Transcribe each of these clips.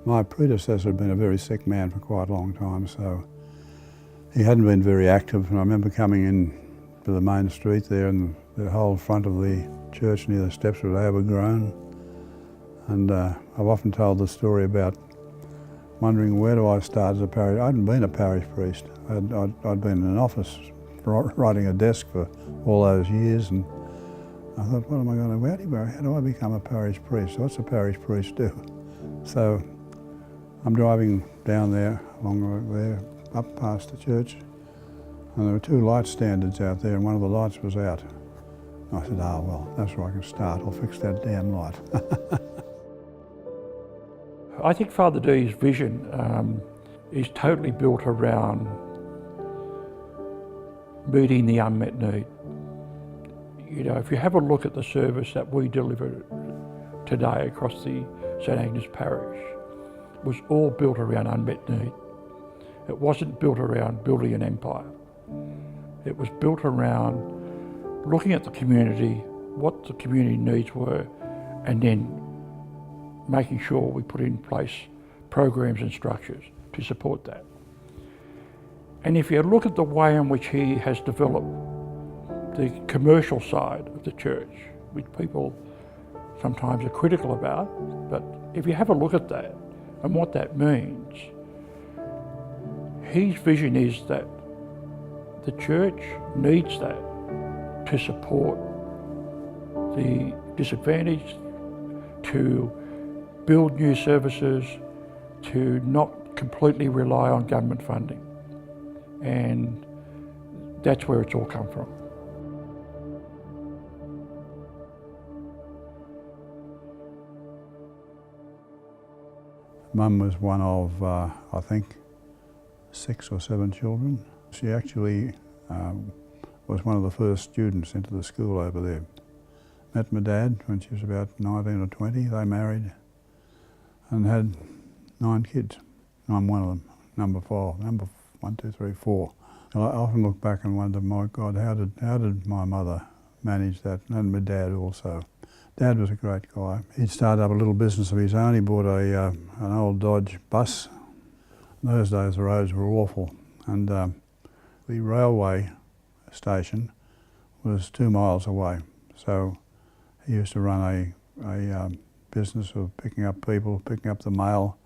My predecessor had been a very sick man for quite a long time, so he hadn't been very active. And I remember coming in to the main street there, and the whole front of the church near the steps was overgrown. And I've often told the story about wondering where do I start as a parish. I hadn't been a parish priest. I'd been in an office writing a desk for all those years, and I thought, what am I going to do? How do I become a parish priest? What's a parish priest do? So I'm driving down there, along there, up past the church, and there were two light standards out there, and one of the lights was out. And I said, well, that's where I can start. I'll fix that damn light. I think Father D's vision is totally built around meeting the unmet need. You know, if you have a look at the service that we deliver today across the St Agnes Parish, it was all built around unmet need. It wasn't built around building an empire. It was built around looking at the community, what the community needs were, and then making sure we put in place programs and structures to support that. And if you look at the way in which he has developed the commercial side of the church, which people sometimes are critical about, but if you have a look at that and what that means, his vision is that the church needs that to support the disadvantaged, to build new services, to not completely rely on government funding. And that's where it's all come from. Mum was one of, I think, 6 or 7 children. She actually was one of the first students into the school over there. Met my dad when she was about 19 or 20. They married and had 9 kids. I'm one of them, number 4, number 1, 2, 3, 4. I often look back and wonder, my God, how did my mother manage that? And my dad also. Dad was a great guy. He'd started up a little business of his own. He bought an old Dodge bus. In those days the roads were awful, and the railway station was 2 miles away. So he used to run a business of picking up people, picking up the mail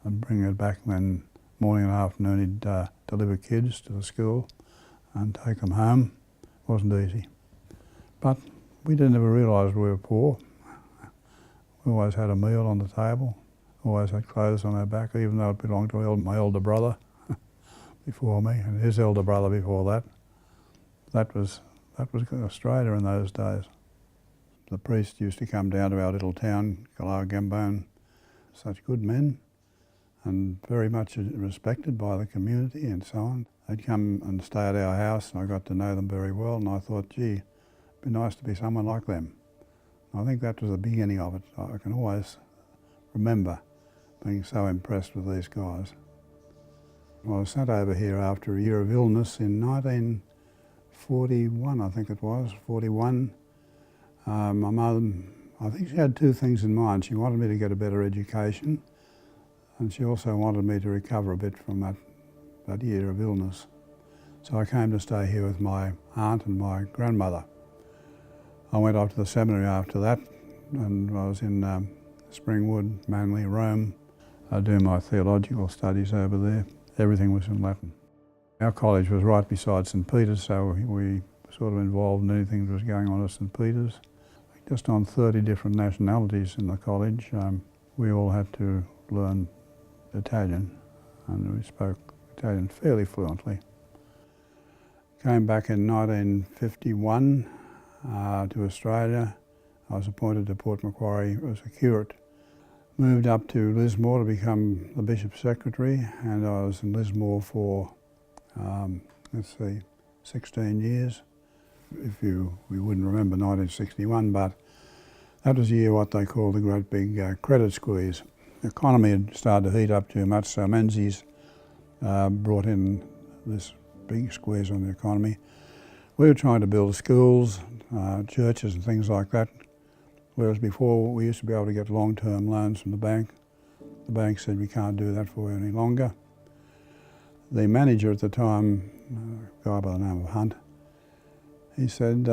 and bringing it back, and then morning and afternoon he'd deliver kids to the school and take them home. It wasn't easy. But we didn't ever realise we were poor. We always had a meal on the table, always had clothes on our back, even though it belonged to my elder brother before me, and his elder brother before that. That was Australia in those days. The priest used to come down to our little town, Gambone, such good men, and very much respected by the community and so on. They'd come and stay at our house, and I got to know them very well, and I thought, gee, it'd be nice to be someone like them. And I think that was the beginning of it. I can always remember being so impressed with these guys. I was sent over here after a year of illness in 1941, I think it was, 41. My mother, I think she had 2 things in mind. She wanted me to get a better education, and she also wanted me to recover a bit from that year of illness. So I came to stay here with my aunt and my grandmother. I went off to the seminary after that, and I was in Springwood, Manly, Rome. I do my theological studies over there. Everything was in Latin. Our college was right beside St Peter's, so we were sort of involved in anything that was going on at St Peter's. Just on 30 different nationalities in the college. We all had to learn Italian, and we spoke Italian fairly fluently. Came back in 1951 to Australia. I was appointed to Port Macquarie as a curate. Moved up to Lismore to become the Bishop's Secretary, and I was in Lismore for, 16 years. We wouldn't remember 1961, but that was the year what they called the great big credit squeeze. The economy had started to heat up too much, so Menzies brought in this big squeeze on the economy. We were trying to build schools, churches and things like that, whereas before we used to be able to get long-term loans from the bank. The bank said, we can't do that for you any longer. The manager at the time, a guy by the name of Hunt, he said,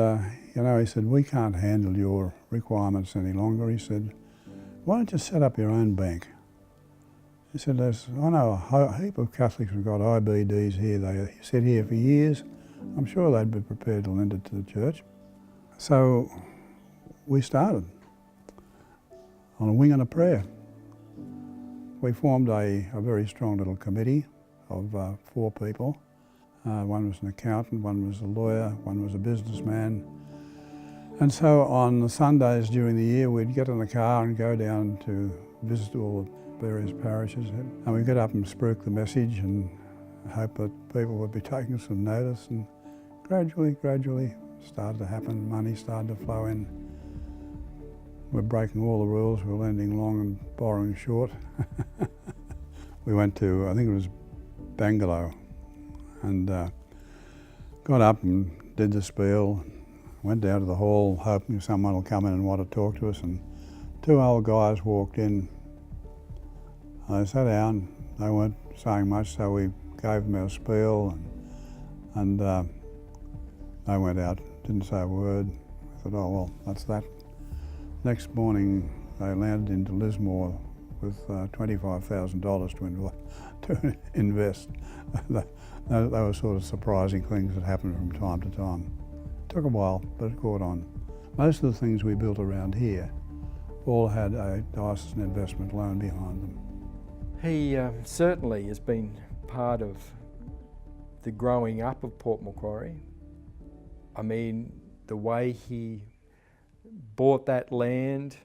he said, we can't handle your requirements any longer. He said, why don't you set up your own bank? He said, I know a heap of Catholics who've got IBDs here. They sit here for years. I'm sure they'd be prepared to lend it to the church. So we started on a wing and a prayer. We formed a very strong little committee of 4 people. One was an accountant, one was a lawyer, one was a businessman. And so on the Sundays during the year, we'd get in the car and go down to visit all the various parishes. And we'd get up and spruik the message and hope that people would be taking some notice. And gradually started to happen. Money started to flow in. We're breaking all the rules. We're lending long and borrowing short. We went to, I think it was Bangalore, and got up and did the spiel. Went down to the hall hoping someone will come in and want to talk to us, and 2 old guys walked in. They sat down. They weren't saying much, so we gave them our spiel, and they went out, didn't say a word. I thought, oh well, that's that. Next morning they landed into Lismore with $25,000 to invest. They were sort of surprising things that happened from time to time. It took a while, but it caught on. Most of the things we built around here all had a diocesan investment loan behind them. He certainly has been part of the growing up of Port Macquarie. I mean, the way he bought that land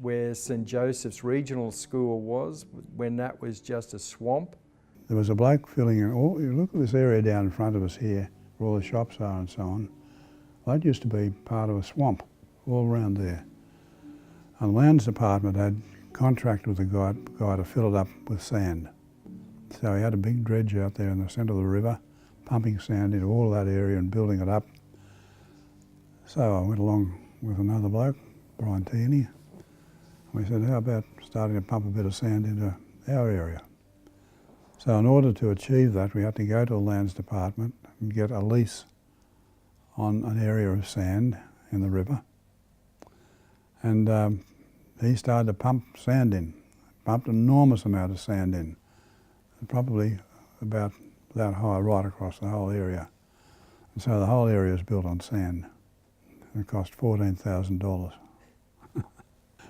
where St Joseph's Regional School was, when that was just a swamp. There was a bloke filling in, you look at this area down in front of us here, where all the shops are and so on. That used to be part of a swamp all around there. And the lands department had contracted with a guy to fill it up with sand. So he had a big dredge out there in the centre of the river, pumping sand into all that area and building it up. So I went along with another bloke, Brian Tierney. We said, how about starting to pump a bit of sand into our area? So in order to achieve that, we had to go to the lands department and get a lease on an area of sand in the river. And he started to pump sand in, pumped an enormous amount of sand in, probably about that high right across the whole area. And so the whole area is built on sand. It cost $14,000.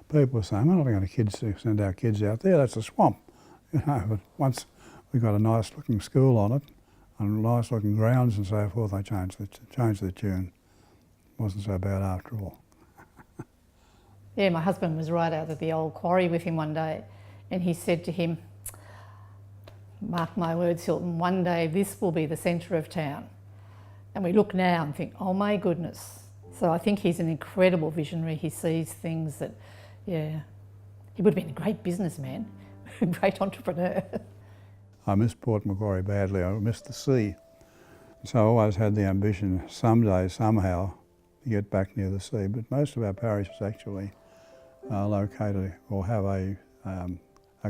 People were saying, we're not going to send our kids out there, that's a swamp. But once we got a nice looking school on it, and nice looking grounds and so forth, they changed the tune. It wasn't so bad after all. Yeah, my husband was right out at the old quarry with him one day, and he said to him, mark my words, Hilton, one day this will be the centre of town. And we look now and think, oh my goodness. So I think he's an incredible visionary. He sees things that, yeah, he would have been a great businessman, a great entrepreneur. I miss Port Macquarie badly. I miss the sea. So I always had the ambition someday, somehow, to get back near the sea. But most of our parishes actually are located or have a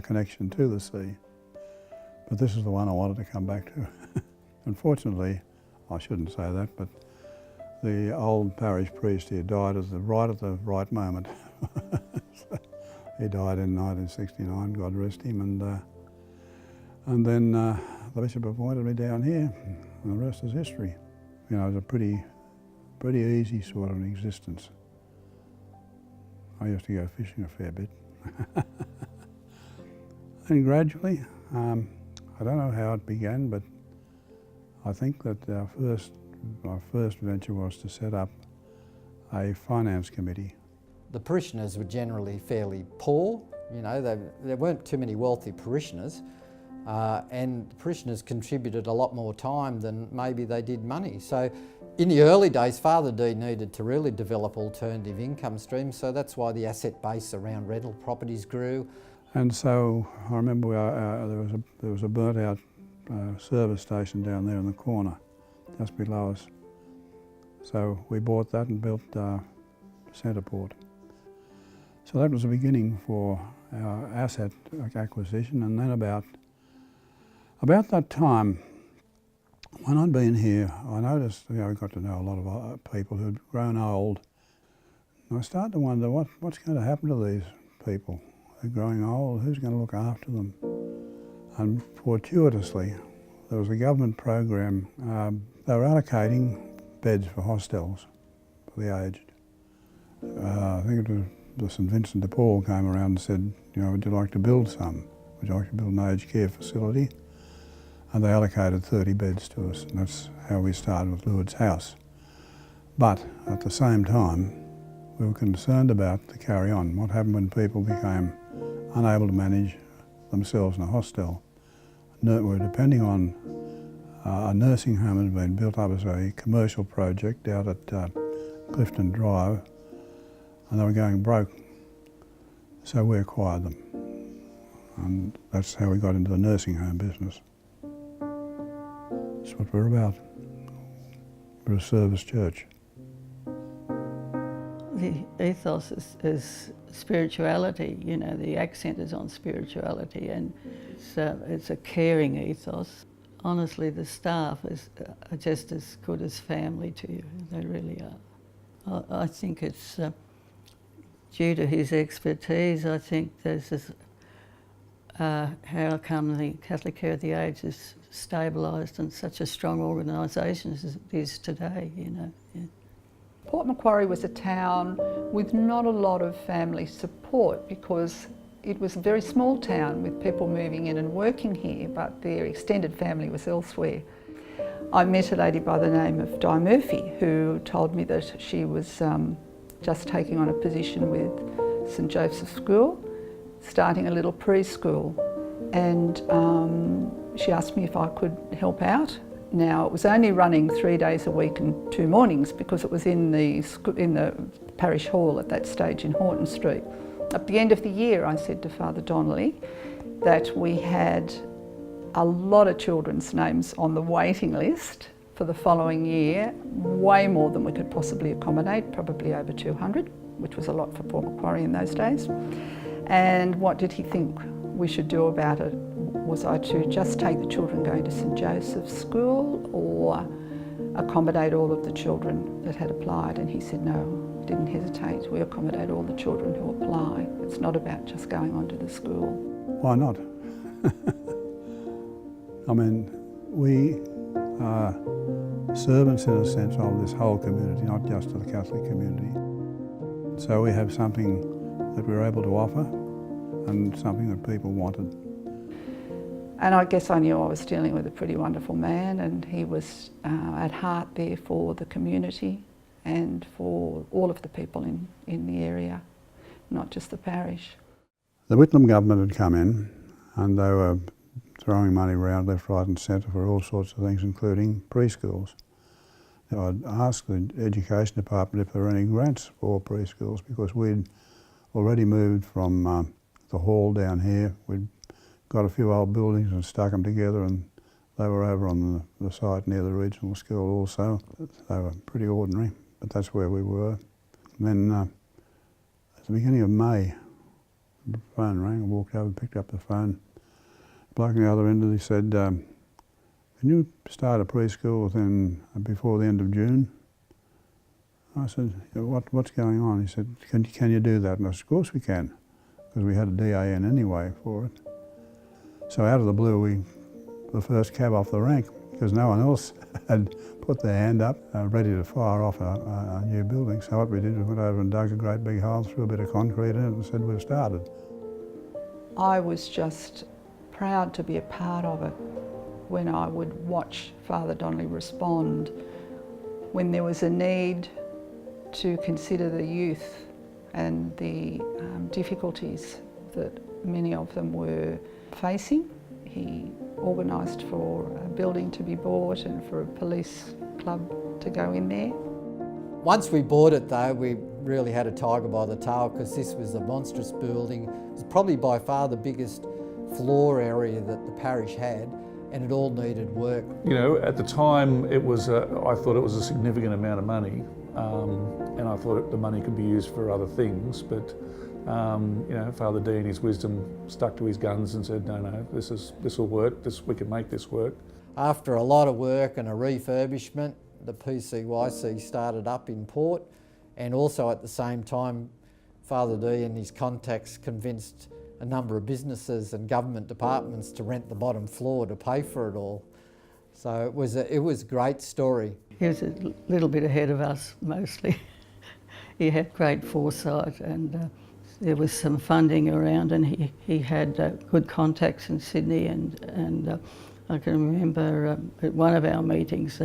connection to the sea. But this is the one I wanted to come back to. Unfortunately, I shouldn't say that, but the old parish priest here died at the right moment. So he died in 1969, God rest him, and then the bishop appointed me down here, and the rest is history. You know, it was a pretty easy sort of an existence. I used to go fishing a fair bit. And gradually, I don't know how it began, but I think that our first venture was to set up a finance committee. The parishioners were generally fairly poor, you know, there weren't too many wealthy parishioners, and the parishioners contributed a lot more time than maybe they did money. So in the early days, Father D needed to really develop alternative income streams, so that's why the asset base around rental properties grew. And so I remember there was a burnt out service station down there in the corner, just below us. So we bought that and built Centreport. So that was the beginning for our asset acquisition, and then about that time, when I'd been here, I noticed, I got to know a lot of people who'd grown old. And I started to wonder what's going to happen to these people. They're growing old, who's going to look after them? And fortuitously, there was a government program, they were allocating beds for hostels for the aged. I think it was St Vincent de Paul came around and said, would you like to build some? Would you like to build an aged care facility? And they allocated 30 beds to us, and that's how we started with Lourdes House. But at the same time, we were concerned about the carry on. What happened when people became unable to manage themselves in a hostel? We were depending on a nursing home that had been built up as a commercial project out at Clifton Drive, and they were going broke. So we acquired them, and that's how we got into the nursing home business. That's what we're about. We're a service church. The ethos is spirituality, the accent is on spirituality, and it's a caring ethos. Honestly, the staff are just as good as family to you, they really are. I think it's due to his expertise. I think there's this, how come the Catholic Care of the Aged is stabilised and such a strong organisation as it is today, Yeah. Port Macquarie was a town with not a lot of family support because it was a very small town with people moving in and working here, but their extended family was elsewhere. I met a lady by the name of Di Murphy who told me that she was just taking on a position with St Joseph's School, starting a little preschool, and she asked me if I could help out. Now, it was only running 3 days a week and 2 mornings because it was in the parish hall at that stage in Horton Street. At the end of the year, I said to Father Donnelly that we had a lot of children's names on the waiting list for the following year, way more than we could possibly accommodate, probably over 200, which was a lot for Port Macquarie in those days. And what did he think we should do about it? Was I to just take the children going to St Joseph's School or accommodate all of the children that had applied? And he said, no, didn't hesitate. We accommodate all the children who apply. It's not about just going on to the school. Why not? I mean, we are servants in a sense of this whole community, not just to the Catholic community. So we have something that we're able to offer and something that people wanted. And I guess I knew I was dealing with a pretty wonderful man, and he was at heart there for the community and for all of the people in the area, not just the parish. The Whitlam government had come in and they were throwing money around left, right and centre for all sorts of things, including preschools. Now, I'd asked the Education Department if there were any grants for preschools because we'd already moved from the hall down here. We'd got a few old buildings and stuck them together, and they were over on the site near the regional school also. They were pretty ordinary, but that's where we were. And then at the beginning of May, the phone rang. I walked over, picked up the phone. The bloke on the other end of it said, can you start a preschool before the end of June? I said, what's going on? He said, can you do that? And I said, of course we can, because we had a DAN anyway for it. So out of the blue, we were the first cab off the rank because no one else had put their hand up ready to fire off a new building. So what we did was went over and dug a great big hole, threw a bit of concrete in it and said we've started. I was just proud to be a part of it when I would watch Father Donnelly respond, when there was a need to consider the youth and the difficulties that many of them were facing. He organised for a building to be bought and for a police club to go in there. Once we bought it though, we really had a tiger by the tail because this was a monstrous building. It was probably by far the biggest floor area that the parish had, and it all needed work. You know, at the time I thought it was a significant amount of money, and I thought the money could be used for other things, but Father D in his wisdom stuck to his guns and said, no, this will work, we can make this work. After a lot of work and a refurbishment, the PCYC started up in Port, and also at the same time Father D and his contacts convinced a number of businesses and government departments to rent the bottom floor to pay for it all. So it was a great story. He was a little bit ahead of us mostly. He had great foresight, and there was some funding around, and he had good contacts in Sydney, and I can remember at one of our meetings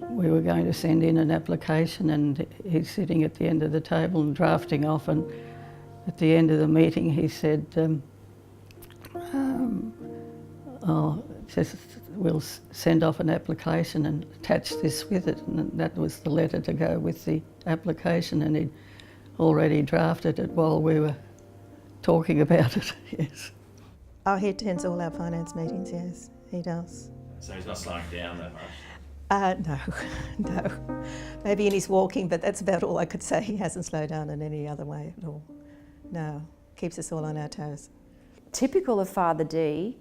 we were going to send in an application, and he's sitting at the end of the table and drafting off, and at the end of the meeting he said, we'll send off an application and attach this with it, and that was the letter to go with the application, and he'd already drafted it while we were talking about it. Yes. Oh, he attends all our finance meetings, yes, he does. So he's not slowing down that much? No. Maybe in his walking, but that's about all I could say. He hasn't slowed down in any other way at all. No, keeps us all on our toes. Typical of Father D,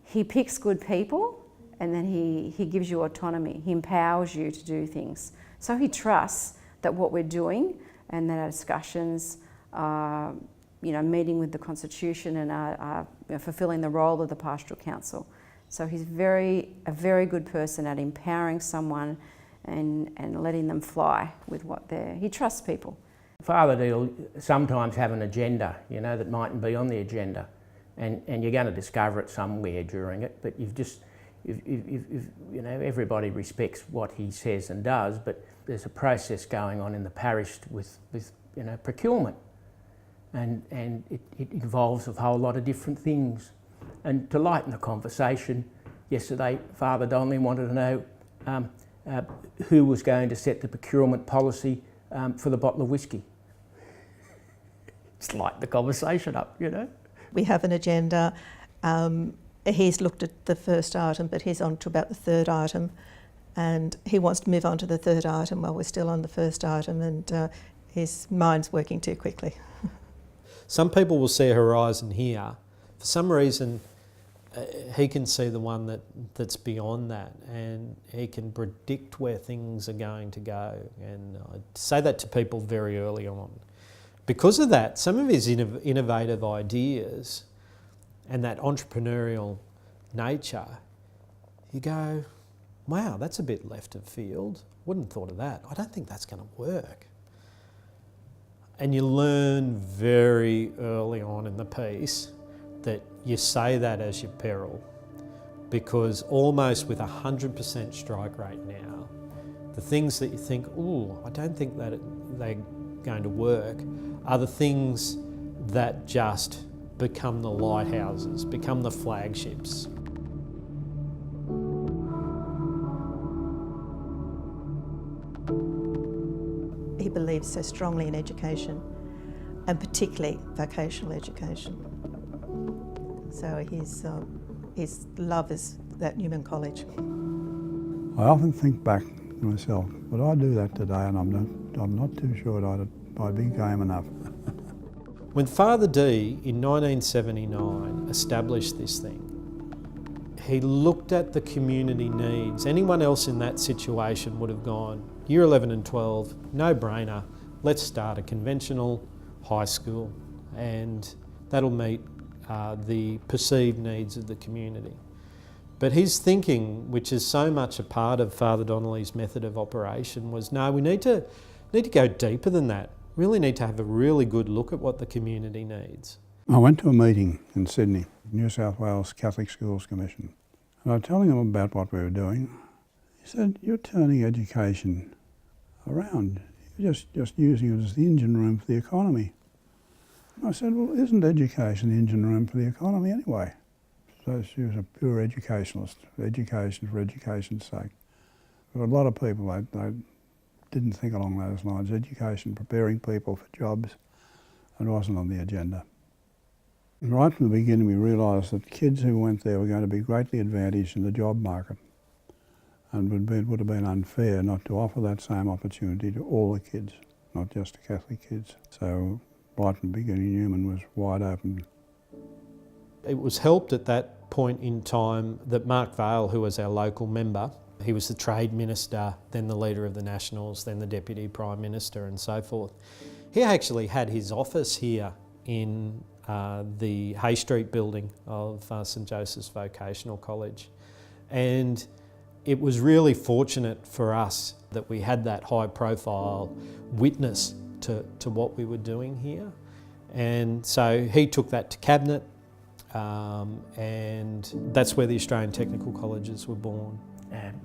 he picks good people and then he gives you autonomy. He empowers you to do things. So he trusts that what we're doing and that our discussions are, meeting with the Constitution and are fulfilling the role of the Pastoral Council. So he's a very good person at empowering someone and letting them fly with what he trusts people. Father D will sometimes have an agenda, that mightn't be on the agenda, and you're going to discover it somewhere during it. But everybody respects what he says and does. But there's a process going on in the parish with procurement, and it involves a whole lot of different things. And to lighten the conversation, yesterday Father Donnelly wanted to know who was going to set the procurement policy for the bottle of whiskey. Just lighten the conversation up, We have an agenda. He's looked at the first item, but he's on to about the third item, and he wants to move on to the third item while we're still on the first item, and his mind's working too quickly. Some people will see a horizon here. For some reason, he can see the one that's beyond that, and he can predict where things are going to go. And I say that to people very early on. Because of that, some of his innovative ideas and that entrepreneurial nature, you go, wow, that's a bit left of field. Wouldn't have thought of that. I don't think that's going to work. And you learn very early on in the piece that you say that as your peril, because almost with 100% strike rate now, the things that you think, ooh, I don't think that they're going to work, are the things that just become the lighthouses, become the flagships. He believes so strongly in education, and particularly vocational education. So his love is that Newman College. I often think back to myself, would I do that today? And I'm not too sure I'd be game enough. When Father D in 1979 established this thing, he looked at the community needs. Anyone else in that situation would have gone, year 11 and 12, no brainer, let's start a conventional high school, and that'll meet the perceived needs of the community. But his thinking, which is so much a part of Father Donnelly's method of operation, was no, we need to go deeper than that. Really need to have a really good look at what the community needs. I went to a meeting in Sydney, New South Wales Catholic Schools Commission, and I was telling them about what we were doing. He said, you're turning education around. You're just using it as the engine room for the economy. I said, well, isn't education the engine room for the economy anyway? So she was a pure educationalist, education for education's sake. But a lot of people, they didn't think along those lines. Education, preparing people for jobs, it wasn't on the agenda. And right from the beginning we realised that kids who went there were going to be greatly advantaged in the job market, and it would have been unfair not to offer that same opportunity to all the kids, not just to Catholic kids. So right from the beginning, Newman was wide open. It was helped at that point in time that Mark Vaile, who was our local member, he was the Trade Minister, then the Leader of the Nationals, then the Deputy Prime Minister and so forth. He actually had his office here in the Hay Street building of St Joseph's Vocational College. And it was really fortunate for us that we had that high profile witness to what we were doing here. And so he took that to Cabinet, and that's where the Australian Technical Colleges were born.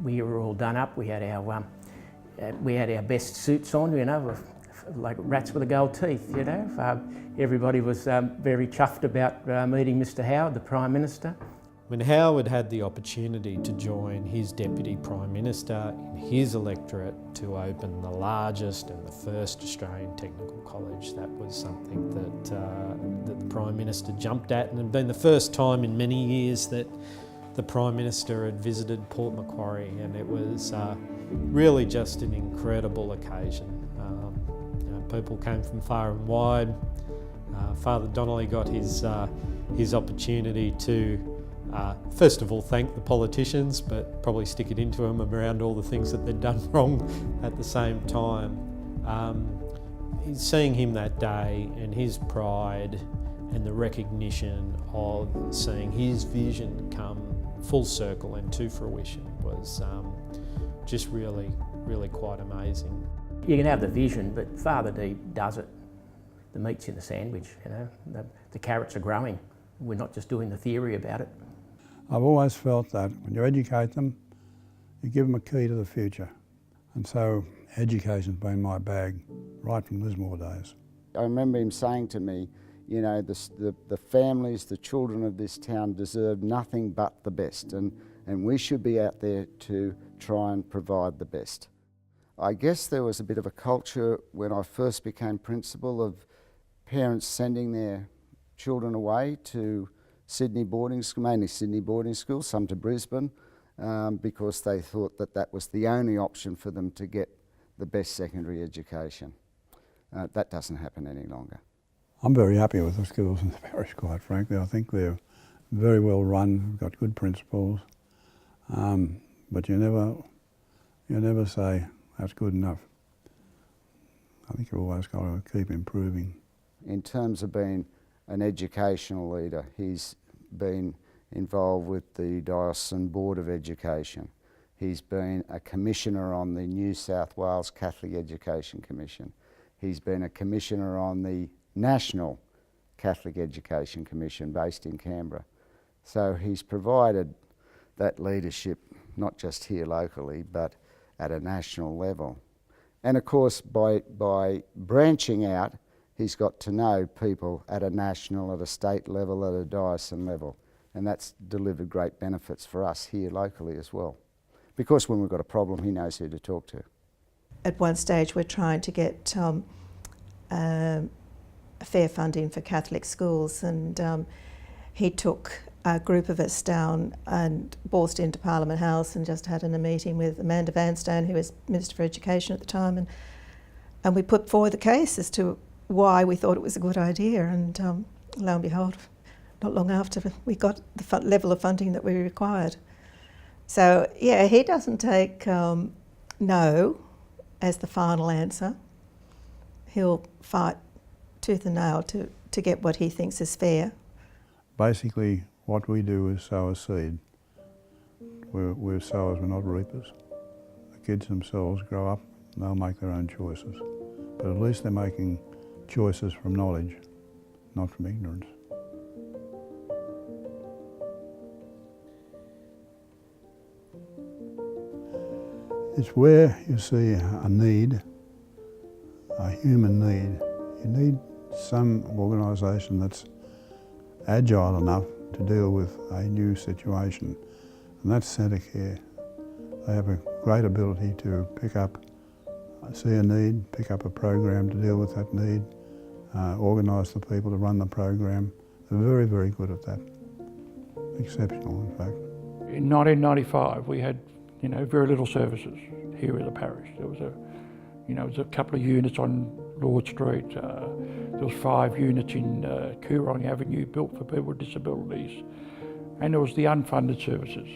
We were all done up. We had our best suits on, you know, like rats with the gold teeth, you know. Everybody was very chuffed about meeting Mr Howard, the Prime Minister. When Howard had the opportunity to join his Deputy Prime Minister in his electorate to open the largest and the first Australian Technical College, that was something that the Prime Minister jumped at, and it had been the first time in many years that the Prime Minister had visited Port Macquarie, and it was really just an incredible occasion. You know, people came from far and wide. Father Donnelly got his opportunity to first of all thank the politicians, but probably stick it into them around all the things that they'd done wrong at the same time. Seeing him that day and his pride and the recognition of seeing his vision come full circle and to fruition was just really, really quite amazing. You can have the vision, but Father D does it. The meat's in the sandwich, you know. The carrots are growing. We're not just doing the theory about it. I've always felt that when you educate them, you give them a key to the future. And so education's been my bag right from Lismore days. I remember him saying to me, you know, the families, the children of this town deserve nothing but the best, and we should be out there to try and provide the best. I guess there was a bit of a culture when I first became principal of parents sending their children away to Sydney boarding school, mainly Sydney boarding schools, some to Brisbane, because they thought that that was the only option for them to get the best secondary education. That doesn't happen any longer. I'm very happy with the schools in the parish, quite frankly. I think they're very well run, got good principals, but you never say that's good enough. I think you've always got to keep improving. In terms of being an educational leader, he's been involved with the Diocesan Board of Education. He's been a commissioner on the New South Wales Catholic Education Commission. He's been a commissioner on the National Catholic Education Commission based in Canberra. So he's provided that leadership not just here locally but at a national level. And of course by branching out, he's got to know people at a national, at a state level, at a diocesan level, and that's delivered great benefits for us here locally as well. Because when we've got a problem, he knows who to talk to. At one stage we're trying to get fair funding for Catholic schools, and he took a group of us down and borsed into Parliament House and just had a meeting with Amanda Vanstone, who was Minister for Education at the time, and we put forward the case as to why we thought it was a good idea, and lo and behold, not long after we got the level of funding that we required. So yeah, he doesn't take no as the final answer. He'll fight tooth and nail to get what he thinks is fair. Basically, what we do is sow a seed. We're sowers, we're not reapers. The kids themselves grow up and they'll make their own choices. But at least they're making choices from knowledge, not from ignorance. It's where you see a need, a human need. You need some organisation that's agile enough to deal with a new situation, and that's Centre Care. They have a great ability to see a need, pick up a program to deal with that need, organise the people to run the program. They're very, very good at that. Exceptional, in fact. In 1995, we had, very little services here at the parish. There was a couple of units on Lord Street. There was 5 units in Coorong Avenue built for people with disabilities. And there was the unfunded services.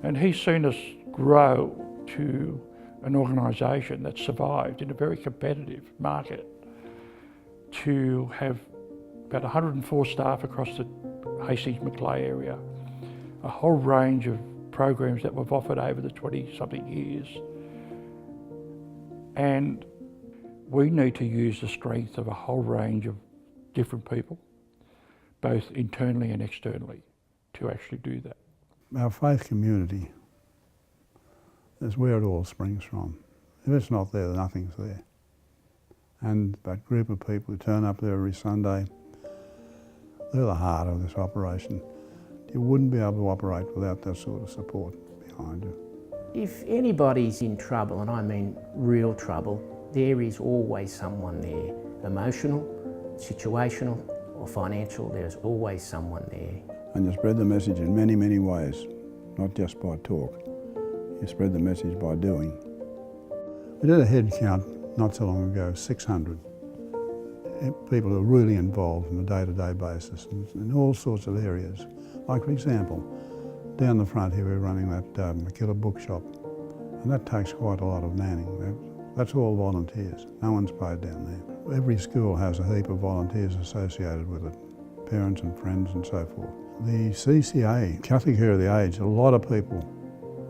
And he's seen us grow to an organisation that survived in a very competitive market, to have about 104 staff across the Hastings Macquarie area, a whole range of programs that we've offered over the 20-something years. And we need to use the strength of a whole range of different people, both internally and externally, to actually do that. Our faith community is where it all springs from. If it's not there, nothing's there. And that group of people who turn up there every Sunday, they're the heart of this operation. You wouldn't be able to operate without that sort of support behind you. If anybody's in trouble, and I mean real trouble, there is always someone there. Emotional, situational or financial, there's always someone there. And you spread the message in many, many ways, not just by talk. You spread the message by doing. We did a head count not so long ago, 600 people who are really involved on a day-to-day basis in all sorts of areas. Like, for example, down the front here we're running that Macquarie bookshop, and that takes quite a lot of manning. That's all volunteers. No one's paid down there. Every school has a heap of volunteers associated with it, parents and friends and so forth. The CCA, Catholic Care of the Aged, a lot of people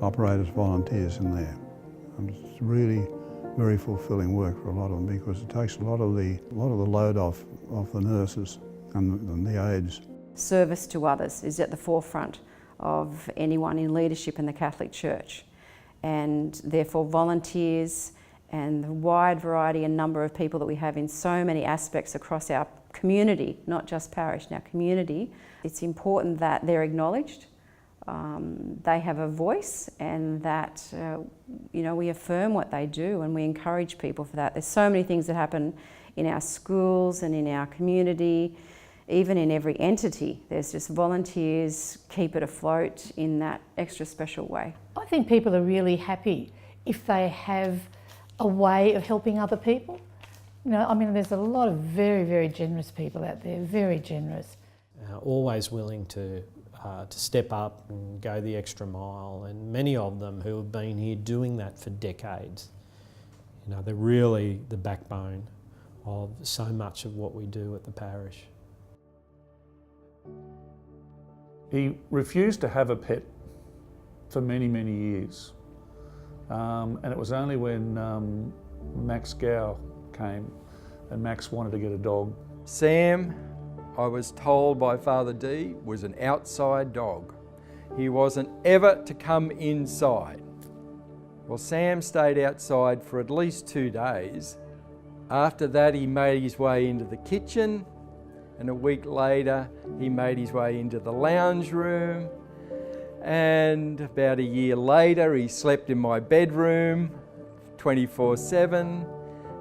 operate as volunteers in there. And it's really very fulfilling work for a lot of them, because it takes a lot of the load off the nurses and the aides. Service to others is at the forefront of anyone in leadership in the Catholic Church, and therefore volunteers and the wide variety and number of people that we have in so many aspects across our community, not just parish, in our community, it's important that they're acknowledged, they have a voice, and that we affirm what they do and we encourage people for that. There's so many things that happen in our schools and in our community, even in every entity. There's just volunteers keep it afloat in that extra special way. I think people are really happy if they have a way of helping other people. There's a lot of very, very generous people out there, very generous. Always willing to step up and go the extra mile, and many of them who have been here doing that for decades. They're really the backbone of so much of what we do at the parish. He refused to have a pet for many, many years. And it was only when Max Gow came and Max wanted to get a dog. Sam, I was told by Father D, was an outside dog. He wasn't ever to come inside. Well, Sam stayed outside for at least 2 days. After that, he made his way into the kitchen, and a week later, he made his way into the lounge room. And about a year later, he slept in my bedroom 24/7.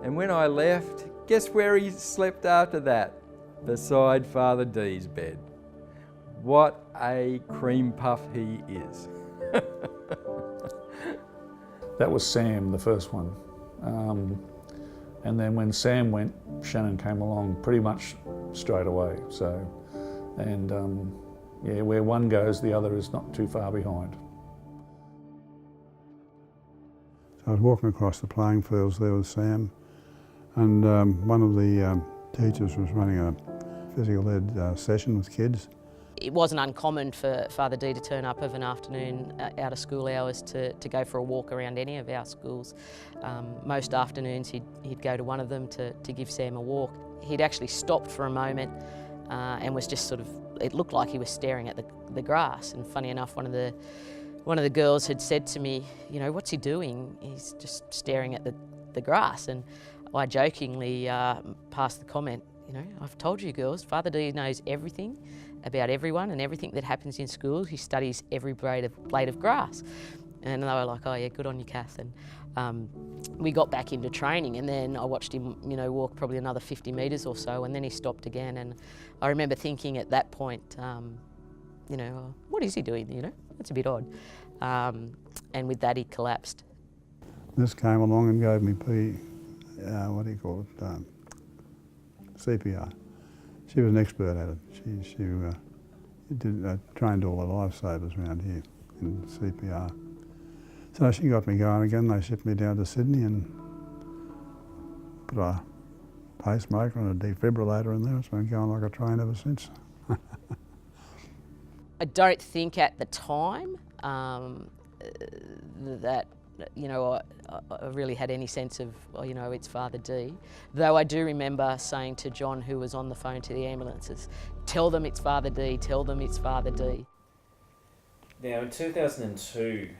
And when I left, guess where he slept after that? Beside Father D's bed. What a cream puff he is. That was Sam, the first one. And then when Sam went, Shannon came along pretty much straight away. Where one goes, the other is not too far behind. So I was walking across the playing fields there with Sam, and one of the teachers was running a physical ed session with kids. It wasn't uncommon for Father D to turn up of an afternoon out of school hours to go for a walk around any of our schools. Most afternoons he'd go to one of them to give Sam a walk. He'd actually stopped for a moment and was just it looked like he was staring at the grass. And funny enough, one of the girls had said to me, what's he doing? He's just staring at the grass. And I jokingly passed the comment, I've told you girls, Father D knows everything about everyone and everything that happens in schools. He studies every blade of grass. And they were like, oh yeah, good on you, Kath. And we got back into training, and then I watched him, walk probably another 50 metres or so, and then he stopped again. And I remember thinking at that point, what is he doing? That's a bit odd. And with that, he collapsed. This came along and gave me pee, what do you call it, CPR. She was an expert at it. She trained all the lifesavers around here in CPR. So she got me going again. They shipped me down to Sydney and put a pacemaker and a defibrillator in there. It's been going like a train ever since. I don't think at the time that, you know, I really had any sense of, you know, it's Father D. Though I do remember saying to John, who was on the phone to the ambulances, tell them it's Father D, tell them it's Father D. Now in 2002,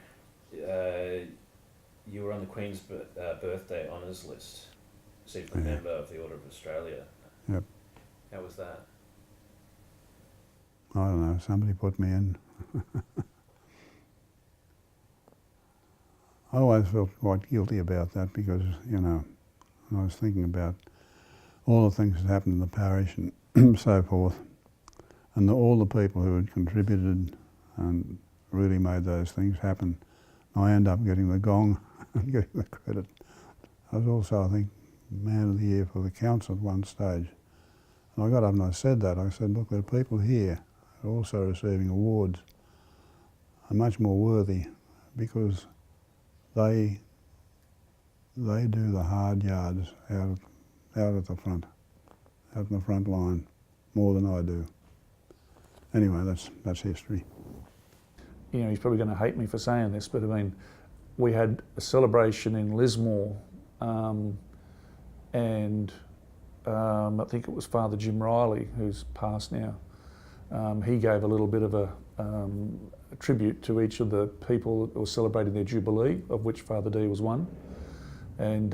you were on the Queen's birthday honours list, secret member of the Order of Australia. Yep. How was that? I don't know, somebody put me in. I always felt quite guilty about that because, you know, I was thinking about all the things that happened in the parish and so forth, and all the people who had contributed and really made those things happen. I end up getting the gong and getting the credit. I was also, I think, Man of the Year for the council at one stage. And I got up and I said that. I said, look, there are people here who are also receiving awards, are much more worthy because they do the hard yards out at the front, out in the front line, more than I do. Anyway, that's history. You know, he's probably going to hate me for saying this, but I mean, we had a celebration in Lismore, and I think it was Father Jim Riley, who's passed now. He gave a little bit of a tribute to each of the people that were celebrating their Jubilee, of which Father D was one. And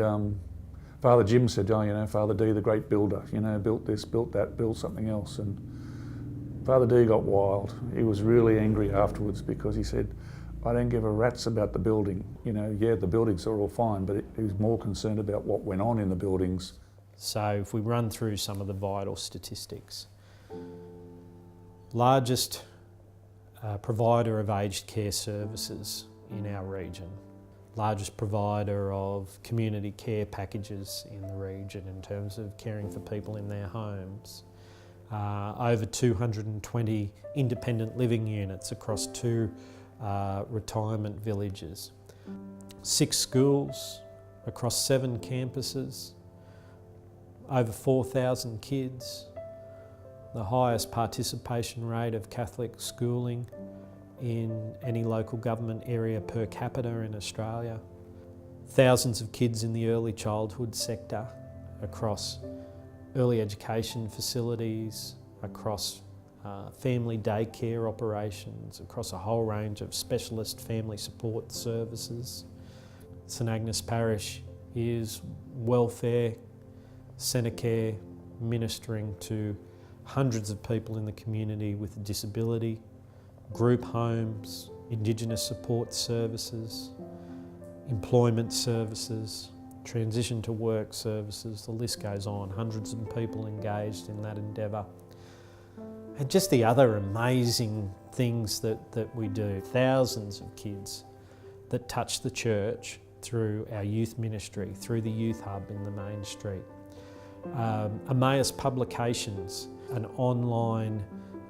Father Jim said, oh, you know, Father D, the great builder, you know, built this, built that, built something else. And Father D got wild. He was really angry afterwards because he said, I don't give a rat's about the building. You know, yeah, the buildings are all fine, but he was more concerned about what went on in the buildings. So if we run through some of the vital statistics, largest provider of aged care services in our region, largest provider of community care packages in the region in terms of caring for people in their homes, over 220 independent living units across 2 retirement villages, 6 schools across 7 campuses, over 4,000 kids, the highest participation rate of Catholic schooling in any local government area per capita in Australia, thousands of kids in the early childhood sector across early education facilities, across family daycare operations, across a whole range of specialist family support services. St Agnes Parish is welfare, centre care, ministering to hundreds of people in the community with a disability, group homes, Indigenous support services, employment services, transition to work services, the list goes on, hundreds of people engaged in that endeavour. And just the other amazing things that we do, thousands of kids that touch the church through our youth ministry, through the youth hub in the main street. Emmaus Publications, an online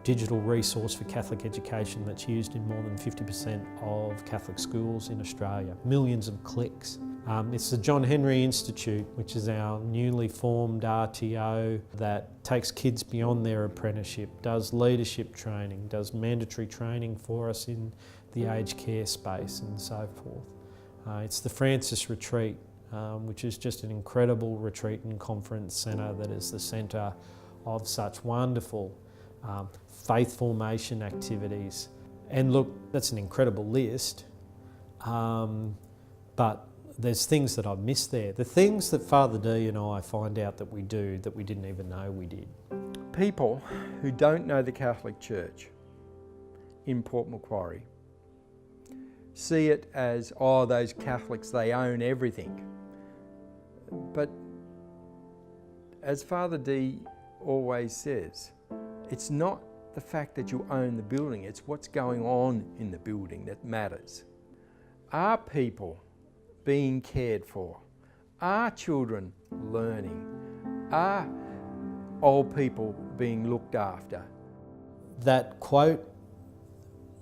digital resource for Catholic education that's used in more than 50% of Catholic schools in Australia. Millions of clicks. It's the John Henry Institute, which is our newly formed RTO that takes kids beyond their apprenticeship, does leadership training, does mandatory training for us in the aged care space and so forth. It's the Francis Retreat, which is just an incredible retreat and conference centre that is the centre of such wonderful faith formation activities. And look, that's an incredible list, but there's things that I've missed there. The things that Father D and I find out that we do that we didn't even know we did. People who don't know the Catholic Church in Port Macquarie see it as, oh, those Catholics, they own everything. But as Father D always says, it's not the fact that you own the building, it's what's going on in the building that matters. Are people being cared for? Are children learning? Are old people being looked after? That quote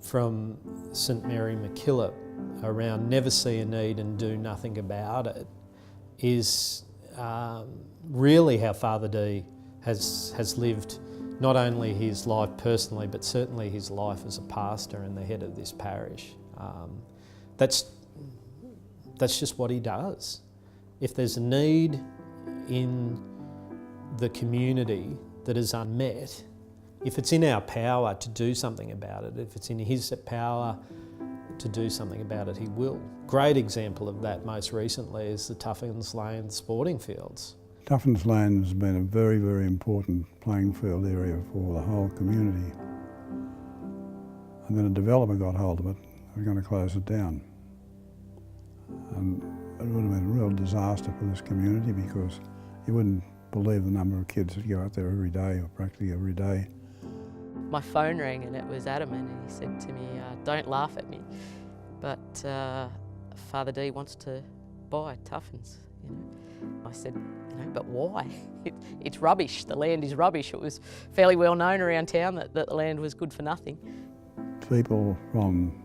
from St Mary MacKillop around never see a need and do nothing about it is really how Father D has lived not only his life personally but certainly his life as a pastor and the head of this parish. That's just what he does. If there's a need in the community that is unmet, if it's in our power to do something about it, if it's in his power to do something about it, he will. Great example of that most recently is the Tuffins Lane sporting fields. Tuffins Lane has been a very, very important playing field area for the whole community. And then a developer got hold of it. They were going to close it down. And it would have been a real disaster for this community because you wouldn't believe the number of kids that go out there every day or practically every day. My phone rang and it was Adam, and he said to me, don't laugh at me, but Father D wants to buy Tuffins, you know. I said, you know, but why? It's rubbish, the land is rubbish. It was fairly well known around town that the land was good for nothing. People from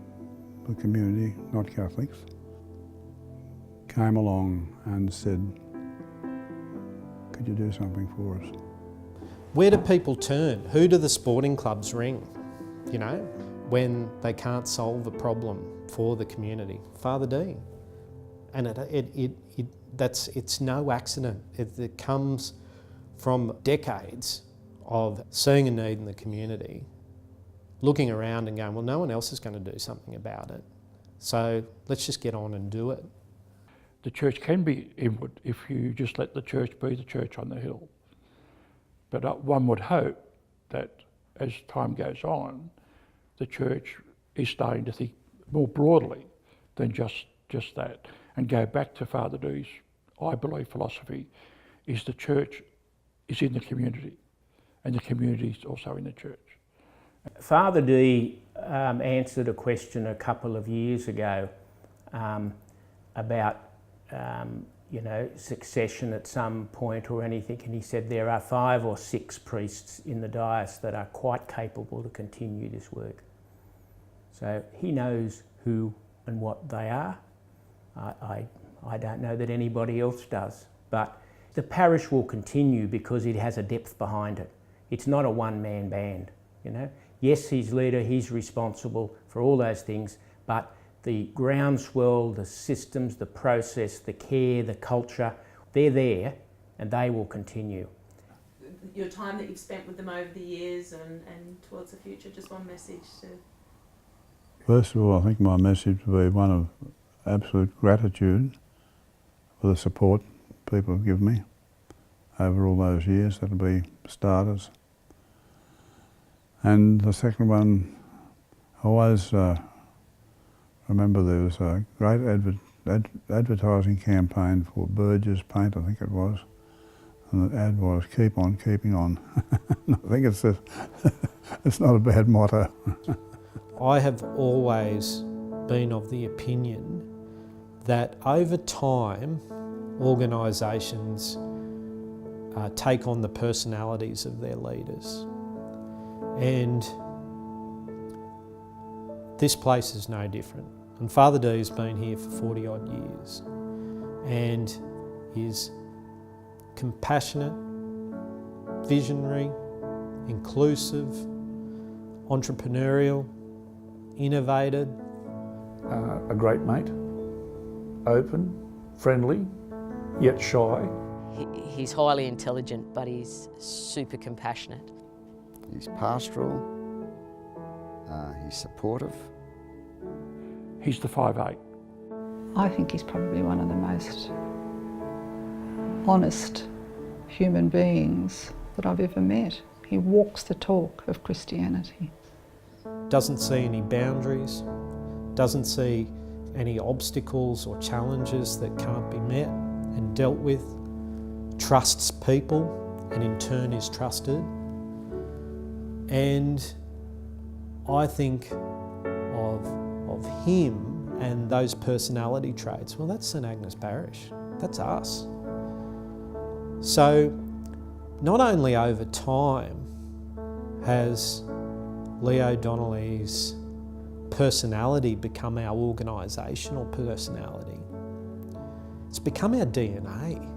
the community, not Catholics, came along and said, could you do something for us? Where do people turn? Who do the sporting clubs ring, you know, when they can't solve a problem for the community? Father D. And it's no accident. It comes from decades of seeing a need in the community, looking around and going, well, no one else is going to do something about it. So let's just get on and do it. The church can be inward if you just let the church be the church on the hill. But one would hope that as time goes on, the church is starting to think more broadly than just that, and go back to Father D's, I believe, philosophy is the church is in the community and the community is also in the church. Father D answered a question a couple of years ago about you know, succession at some point or anything, and he said there are 5 or 6 priests in the diocese that are quite capable to continue this work. So he knows who and what they are. I don't know that anybody else does, but the parish will continue because it has a depth behind it. It's not a one-man band, you know. Yes, he's leader, he's responsible for all those things, but the groundswell, the systems, the process, the care, the culture, they're there and they will continue. Your time that you've spent with them over the years and towards the future, just one message to... First of all, I think my message would be one of absolute gratitude for the support people have given me over all those years. That'll be starters. And the second one, I always remember there was a great advertising campaign for Burgess paint, I think it was, and the ad was "Keep on keeping on." I think it's not a bad motto. I have always been of the opinion that over time organisations take on the personalities of their leaders, and this place is no different. And Father D has been here for 40 odd years and is compassionate, visionary, inclusive, entrepreneurial, innovative. A great mate, open, friendly, yet shy. He's highly intelligent, but he's super compassionate. He's pastoral, he's supportive. He's the 5'8". I think he's probably one of the most honest human beings that I've ever met. He walks the talk of Christianity. Doesn't see any boundaries, doesn't see any obstacles or challenges that can't be met and dealt with, trusts people and in turn is trusted. And I think of him and those personality traits, well, that's St Agnes Parish. That's us. So not only over time has Leo Donnelly's personality become our organisational personality, it's become our DNA.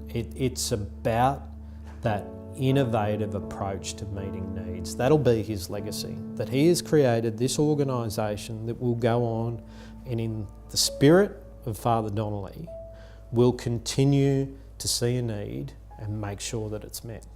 It's about that innovative approach to meeting needs. That'll be his legacy, that he has created this organisation that will go on and in the spirit of Father Donnelly will continue to see a need and make sure that it's met.